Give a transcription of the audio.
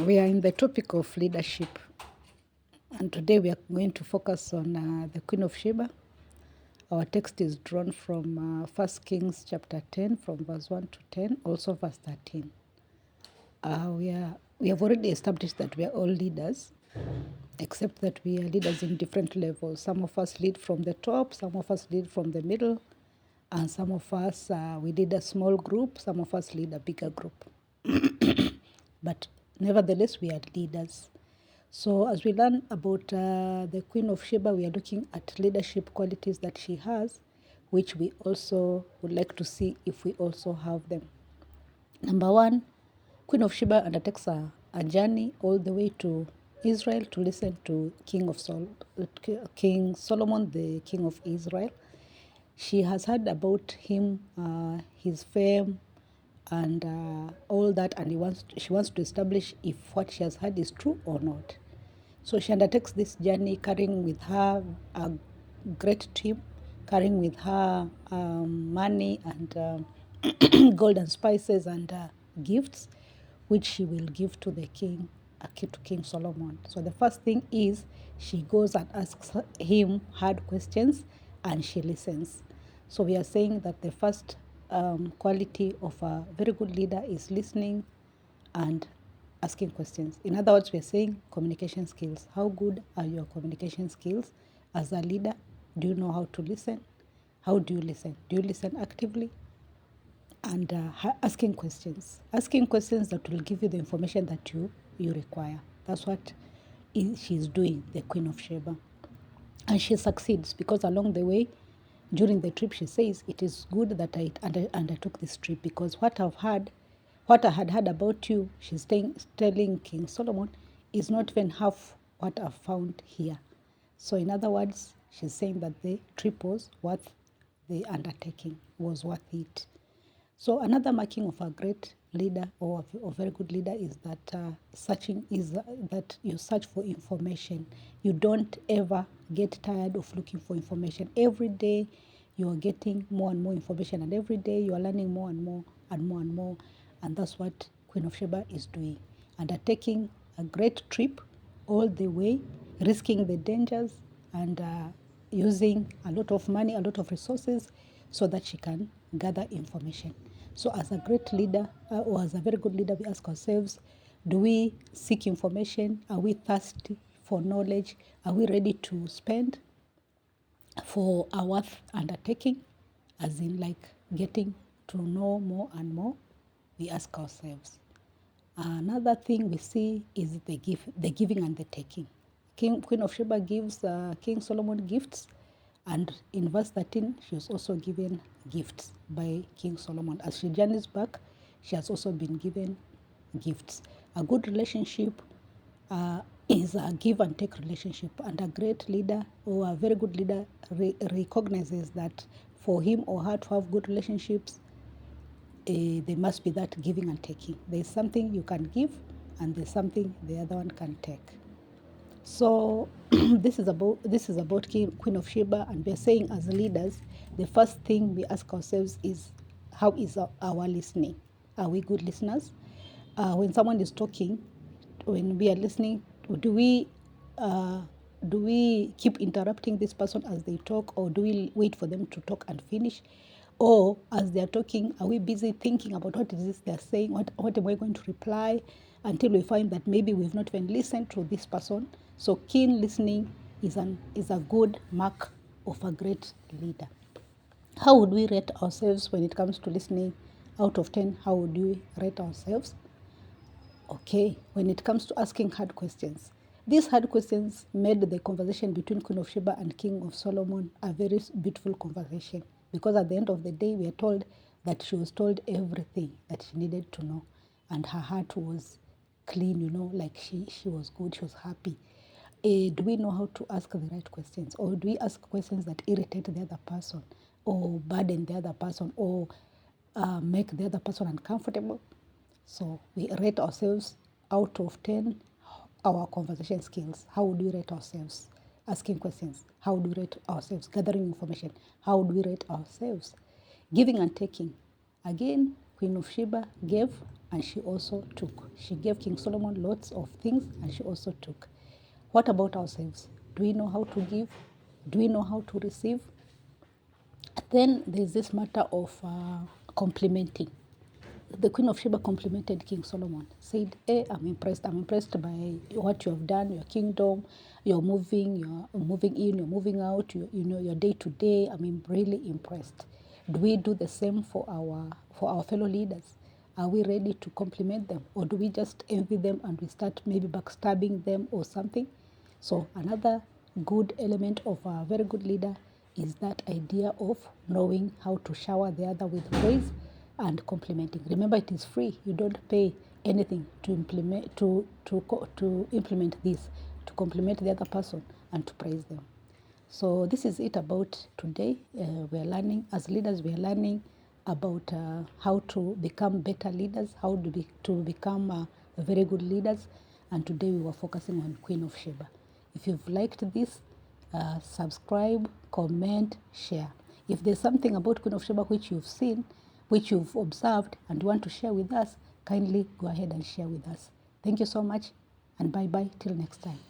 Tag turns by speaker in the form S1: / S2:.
S1: We are in the topic of leadership, and today we are going to focus on the Queen of Sheba. Our text is drawn from 1 Kings chapter 10, from verse 1 to 10, also verse 13. We have already established that we are all leaders, except that we are leaders in different levels. Some of us lead from the top, some of us lead from the middle, and some of us, we lead a small group, some of us lead a bigger group. But nevertheless, we are leaders. So as we learn about the Queen of Sheba, we are looking at leadership qualities that she has, which we also would like to see if we also have them. Number one, Queen of Sheba undertakes a journey all the way to Israel to listen to King Solomon, the king of Israel. She has heard about him, his fame, and all that, and she wants to establish if what she has heard is true or not. So she undertakes this journey carrying with her a great team, carrying with her money and gold and spices and gifts, which she will give to the king, to King Solomon. So the first thing is she goes and asks him hard questions and she listens. So we are saying that the first quality of a very good leader is listening and asking questions. In other words, we're saying communication skills. How good are your communication skills as a leader? Do you know how to listen? How do you listen? Do you listen actively? And asking questions. Asking questions that will give you the information that you require. That's what she's doing, the Queen of Sheba. And she succeeds because along the way, during the trip, she says, it is good that I undertook this trip because what I had heard about you, she's telling King Solomon, is not even half what I've found here. So in other words, she's saying that the trip was worth the undertaking, was worth it. So another marking of a great leader or a very good leader is that that you search for information. You don't ever get tired of looking for information. Every day you are getting more and more information, and every day you are learning more and more and more and more. And that's what Queen of Sheba is doing. Undertaking a great trip all the way, risking the dangers and using a lot of money, a lot of resources so that she can gather information. So as a great leader or as a very good leader, we ask ourselves, do we seek information? Are we thirsty for knowledge? Are we ready to spend for our worth undertaking? As in like getting to know more and more, we ask ourselves. Another thing we see is the giving and the taking. Queen of Sheba gives King Solomon gifts, and in verse 13, she was also given gifts by King Solomon. As she journeys back, she has also been given gifts. A good relationship is a give and take relationship, and a great leader or a very good leader recognizes that for him or her to have good relationships, there must be that giving and taking. There's something you can give and there's something the other one can take. So this is about Queen of Sheba, and we're saying as leaders, the first thing we ask ourselves is, how is our listening? Are we good listeners? When someone is talking, when we are listening, do we keep interrupting this person as they talk, or do we wait for them to talk and finish? Or as they're talking, are we busy thinking about what it is they're saying? What am I going to reply? Until we find that maybe we've not even listened to this person. So keen listening is a good mark of a great leader. How would we rate ourselves when it comes to listening? Out of 10, how would we rate ourselves? Okay, when it comes to asking hard questions. These hard questions made the conversation between Queen of Sheba and King of Solomon a very beautiful conversation, because at the end of the day, we are told that she was told everything that she needed to know, and her heart was clean, like she was good, she was happy. Do we know how to ask the right questions, or do we ask questions that irritate the other person, or burden the other person, or make the other person uncomfortable? So we rate ourselves out of 10, our conversation skills. How would we rate ourselves? Asking questions. How would we rate ourselves? Gathering information. How would we rate ourselves? Giving and taking. Again, Queen of Sheba gave and she also took. She gave King Solomon lots of things and she also took. What about ourselves? Do we know how to give? Do we know how to receive? Then there's this matter of complimenting. The Queen of Sheba complimented King Solomon, said, hey, I'm impressed by what you have done, your kingdom, you're moving in, you're moving out, your day to day. I'm really impressed. Do we do the same for our fellow leaders? Are we ready to compliment them, or do we just envy them and we start maybe backstabbing them or something? So another good element of a very good leader is that idea of knowing how to shower the other with praise and complimenting. Remember, it is free. You don't pay anything to implement this, to compliment the other person and to praise them. So this is it about today. We are learning, as leaders, we are learning about how to become better leaders, to become very good leaders. And today we were focusing on Queen of Sheba. If you've liked this, subscribe, comment, share. If there's something about Queen of Sheba which you've seen, which you've observed and want to share with us, kindly go ahead and share with us. Thank you so much, and bye-bye till next time.